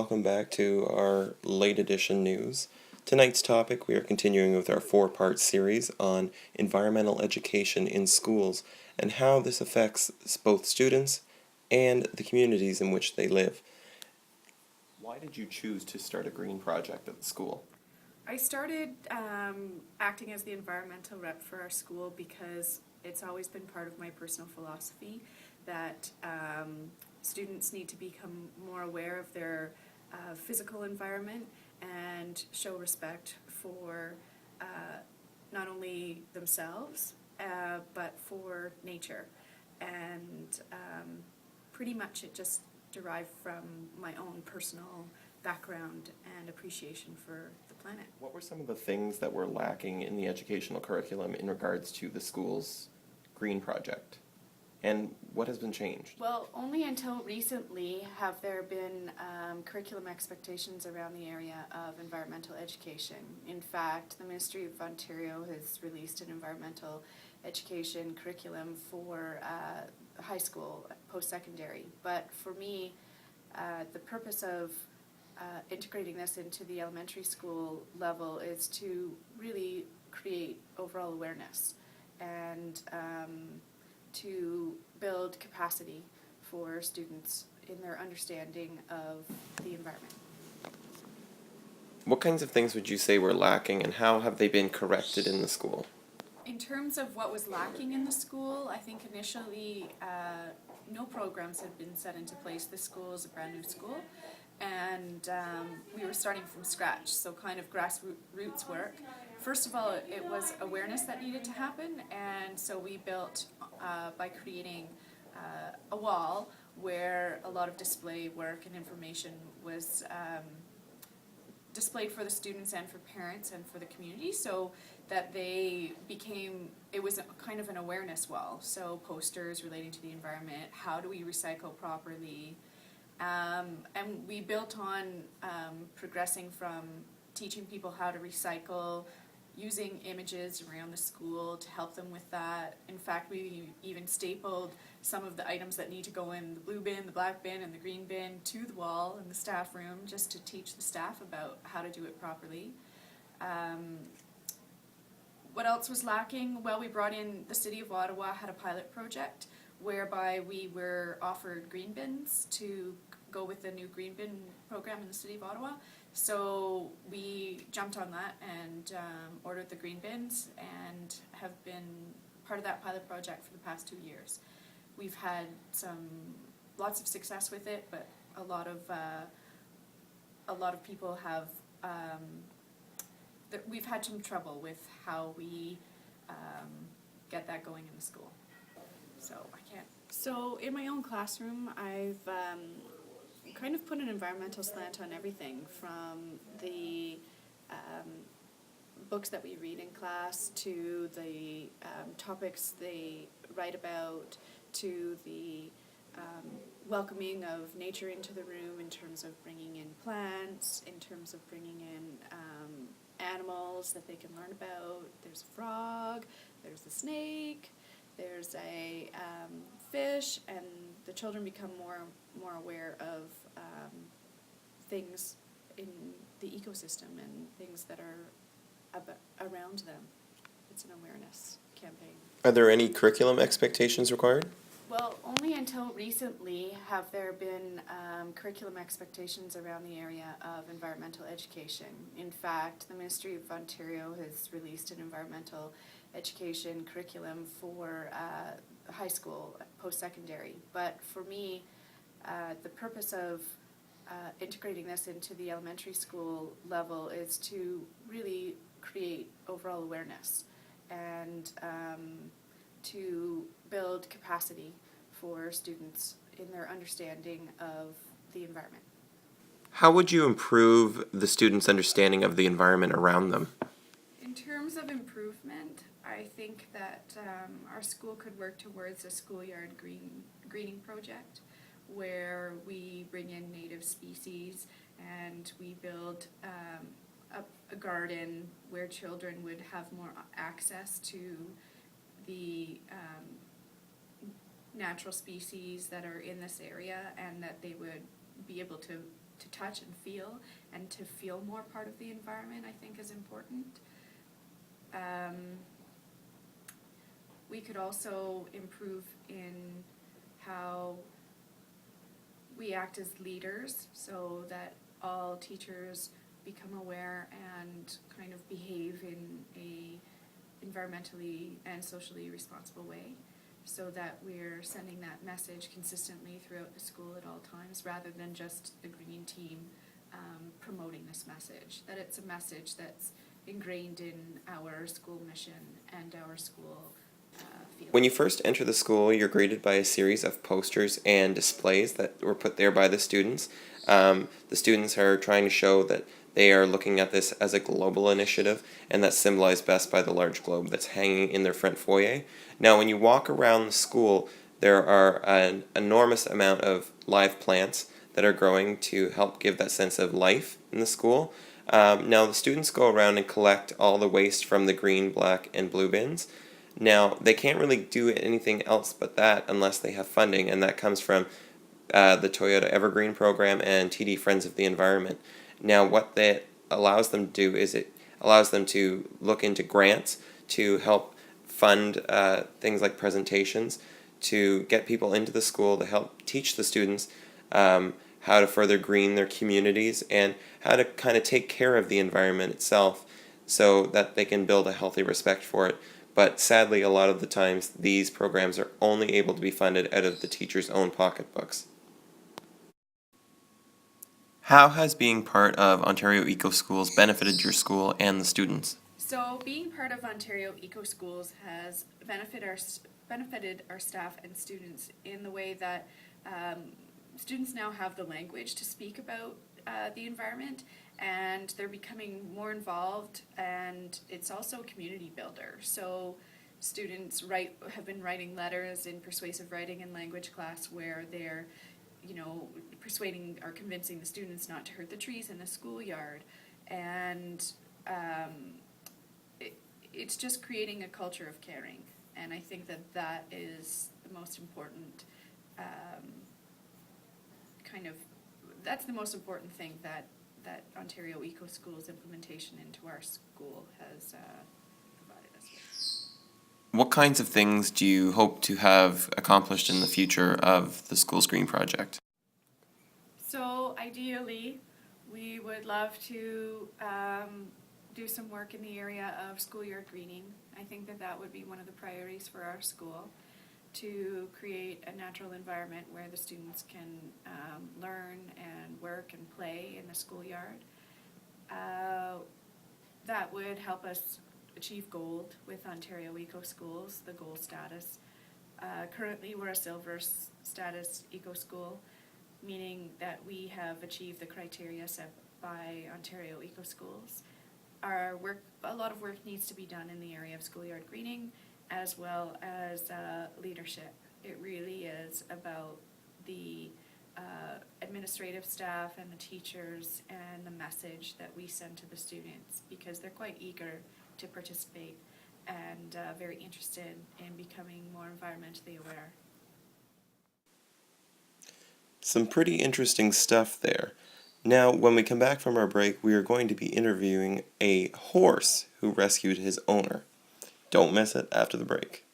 welcome back to our late edition news. Tonight's topic, we are continuing with our four-part series on environmental education in schools and how this affects both students and the communities in which they live. Why did you choose to start a green project at the school? I started acting as the environmental rep for our school because it's always been part of my personal philosophy that students need to become more aware of their physical environment and show respect for not only themselves but for nature. And pretty much it just derived from my own personal background and appreciation for the planet. What were some of the things that were lacking in the educational curriculum in regards to the school's green project? And what has been changed? Well, only until recently have there been curriculum expectations around the area of environmental education. In fact, the Ministry of Ontario has released an environmental education curriculum for high school, post-secondary. But for me, the purpose of integrating this into the elementary school level is to really create overall awareness and to build capacity for students in their understanding of the environment. What kinds of things would you say were lacking, and how have they been corrected in the school? In terms of what was lacking in the school, I think initially no programs had been set into place. This school is a brand new school, and we were starting from scratch, so kind of grassroots work. First of all, it was awareness that needed to happen, and so we built by creating a wall where a lot of display work and information was displayed for the students and for parents and for the community, so that they became, it was kind of an awareness wall. So posters relating to the environment, how do we recycle properly, and we built on progressing from teaching people how to recycle, using images around the school to help them with that. In fact, we even stapled some of the items that need to go in the blue bin, the black bin, and the green bin to the wall in the staff room just to teach the staff about how to do it properly. What else was lacking? Well, we brought in, the City of Ottawa had a pilot project whereby we were offered green bins to go with the new green bin program in the City of Ottawa. So we jumped on that and ordered the green bins and have been part of that pilot project for the past 2 years. We've had lots of success with it, but a lot of people have we've had some trouble with how we get that going in the school. So I can't. So in my own classroom, I've kind of put an environmental slant on everything, from the books that we read in class to the topics they write about, to the welcoming of nature into the room in terms of bringing in plants, in terms of bringing in animals that they can learn about. There's a frog, there's a snake, there's a fish, and the children become more aware of things in the ecosystem and things that are around them. It's an awareness campaign. Are there any curriculum expectations required? Well, only until recently have there been curriculum expectations around the area of environmental education. In fact, the Ministry of Ontario has released an environmental education curriculum for high school, post-secondary. But for me, the purpose of integrating this into the elementary school level is to really create overall awareness and to build capacity for students in their understanding of the environment. How would you improve the students' understanding of the environment around them? In terms of improvement, I think that our school could work towards a schoolyard greening project where we bring in native species and we build a garden where children would have more access to the natural species that are in this area, and that they would be able to touch and feel, and to feel more part of the environment, I think is important. We could also improve in how we act as leaders so that all teachers become aware and kind of behave in a environmentally and socially responsible way, so that we're sending that message consistently throughout the school at all times, rather than just the green team promoting this message, that it's a message that's ingrained in our school mission and our school field. When you first enter the school, you're greeted by a series of posters and displays that were put there by the students. The students are trying to show that they are looking at this as a global initiative, and that's symbolized best by the large globe that's hanging in their front foyer. Now, when you walk around the school, there are an enormous amount of live plants that are growing to help give that sense of life in the school. Now, the students go around and collect all the waste from the green, black, and blue bins. Now, they can't really do anything else but that unless they have funding, and that comes from the Toyota Evergreen program and TD Friends of the Environment. Now, what that allows them to do is it allows them to look into grants to help fund things like presentations, to get people into the school, to help teach the students how to further green their communities and how to kind of take care of the environment itself so that they can build a healthy respect for it. But sadly, a lot of the times, these programs are only able to be funded out of the teachers' own pocketbooks. How has being part of Ontario Eco Schools benefited your school and the students? So being part of Ontario Eco Schools has benefited our staff and students in the way that students now have the language to speak about the environment, and they're becoming more involved, and it's also a community builder. So students have been writing letters in persuasive writing and language class where they're persuading or convincing the students not to hurt the trees in the schoolyard, and it's just creating a culture of caring, and I think that is the most important that's the most important thing that Ontario Eco Schools implementation into our school has provided us with. What kinds of things do you hope to have accomplished in the future of the School's Green Project? So ideally, we would love to do some work in the area of schoolyard greening. I think that would be one of the priorities for our school, to create a natural environment where the students can learn and work and play in the schoolyard. That would help us achieve gold with Ontario Eco Schools, the gold status. Currently, we're a silver status eco school, meaning that we have achieved the criteria set by Ontario Eco Schools. A lot of work needs to be done in the area of schoolyard greening, as well as leadership. It really is about the administrative staff and the teachers and the message that we send to the students, because they're quite eager to participate and very interested in becoming more environmentally aware. Some pretty interesting stuff there. Now, when we come back from our break, we are going to be interviewing a horse who rescued his owner. Don't miss it after the break.